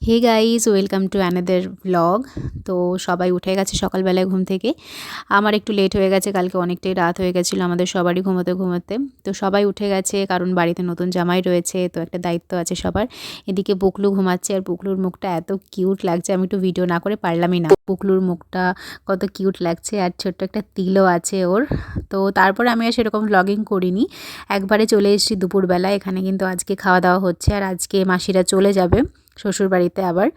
Hey guys, welcome to another blog. তো সবাই উঠে গেছে সকালবেলায় ঘুম থেকে। আমার একটু লেট হয়ে গেছে, কালকে অনেকটাই রাত হয়ে গেছিলো আমাদের সবারই ঘুমোতে ঘুমোতে। তো সবাই উঠে গেছে কারণ বাড়িতে নতুন জামাই রয়েছে, তো একটা দায়িত্ব আছে সবার। এদিকে পুকলু ঘুমাচ্ছে, আর পুকলুর মুখটা এত কিউট লাগছে, আমি একটু ভিডিও না করে পারলামই না। পুকলুর মুখটা কত কিউট লাগছে, আর ছোট্ট একটা তিলও আছে ওর। তো তারপরে আমি আর সেরকম ব্লগিং করিনি, একবারে চলে এসেছি দুপুরবেলা। এখানে কিন্তু আজকে খাওয়া দাওয়া হচ্ছে, আর আজকে মাসিরা চলে যাবে শ্বশুর বাড়িতে আবার।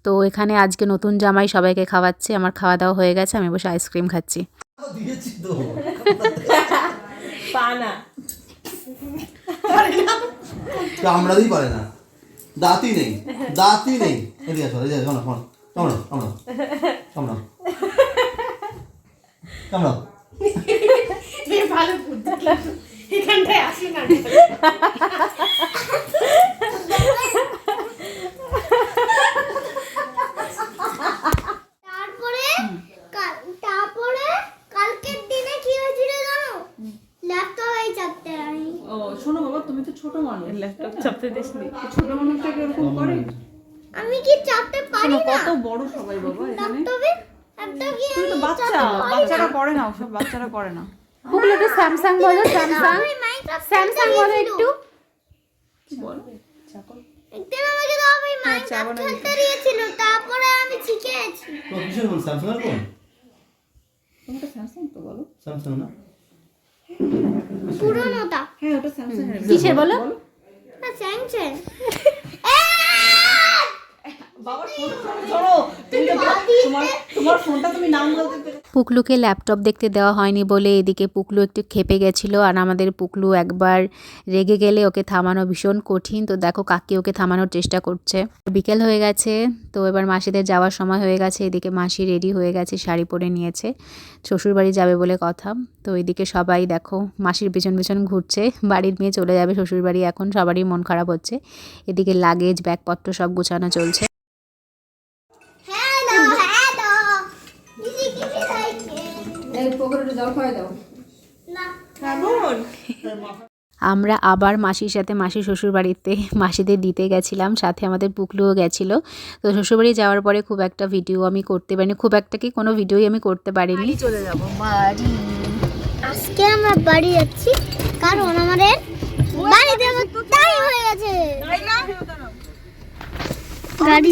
তো এখানে আজকে নতুন জামাই সবাইকে খাওয়াচ্ছে, আমার খাওয়া দাওয়া হয়ে গেছে, আমি বসে আইসক্রিম খাচ্ছি। কামড়াতেই পারে না, দাঁতই নেই, দাঁতই নেই। এদিকে আসো, এদিকে কামড়াও, কামড়াও, কামড়াও, কামড়াও, কামড়াও। ভালো বুদ্ধি, এখানটায় আসি না। তারপরে কালকের দিনে কি হয়েছিল জানো? ল্যাপটপ এই চাপতে আমি। ও শোনো বাবা, তুমি তো ছোট মানুষ, ল্যাপটপ চাপতে দিসনি। ছোট মানুষটা কি এরকম করে? আমি কি চাপতে পারি না? কত বড় সবাই বাবা এখানে। ল্যাপটপে ল্যাপটপ কি তুমি তো বাচ্চা, বাচ্চারা করে না ওসব, বাচ্চারা করে না। পুকলু একটু স্যামসাং বলো, স্যামসাং স্যামসাং বলো একটু। কি বল? একদিন আমাকে তো আমি মাইনক্রাফট খেলতে দিয়েছিল, তারপরে আমি শিখেছি। তো কিসের ফোন? স্যামসাং এর ফোন? তোমাকে স্যামসাং তো বলো। স্যামসাং না, পুরনোটা। হ্যাঁ ওটা স্যামসাং এর। কিসের বলো? না স্যামসাং। বাবার ফোনটা ধরো, তুমি তো তোমার ফোনটা তুমি নাম বলতে পেরে। পুকলুকে ল্যাপটপ দেখতে দেওয়া হয়নি বলে এদিকে পুকলু একটু ক্ষেপে গেছিলো, আর আমাদের পুকলু একবার রেগে গেলে ওকে থামানো ভীষণ কঠিন। তো দেখো কাকি ওকে থামানোর চেষ্টা করছে। বিকেল হয়ে গেছে, তো এবার মাসিদের যাওয়ার সময় হয়ে গেছে। এদিকে মাসি রেডি হয়ে গেছে, শাড়ি পরে নিয়েছে, শ্বশুরবাড়ি যাবে বলে কথা। তো এদিকে সবাই দেখো মাসির পেছন পেছন ঘুরছে, বাড়ির মেয়ে চলে যাবে শ্বশুরবাড়ি, এখন সবারই মন খারাপ হচ্ছে। এদিকে লাগেজ ব্যাগপত্র সব গোছানো চলছে। আমরা আবার মাসির সাথে মাসির শ্বশুরবাড়িতে মাসিদের দিতে গেছিলাম, সাথে আমাদের পুকলুও গেছিলো। তো শ্বশুরবাড়ি যাওয়ার পরে খুব একটা ভিডিও আমি করতে পারিনি, খুব একটা কি কোনো ভিডিওই আমি করতে পারিনি। চলে যাব বাড়ি। আজকে আমরা বাড়ি যাচ্ছি কারণ আমাদের বাড়ি যাওয়ার টাইম হয়ে গেছে। গাড়ি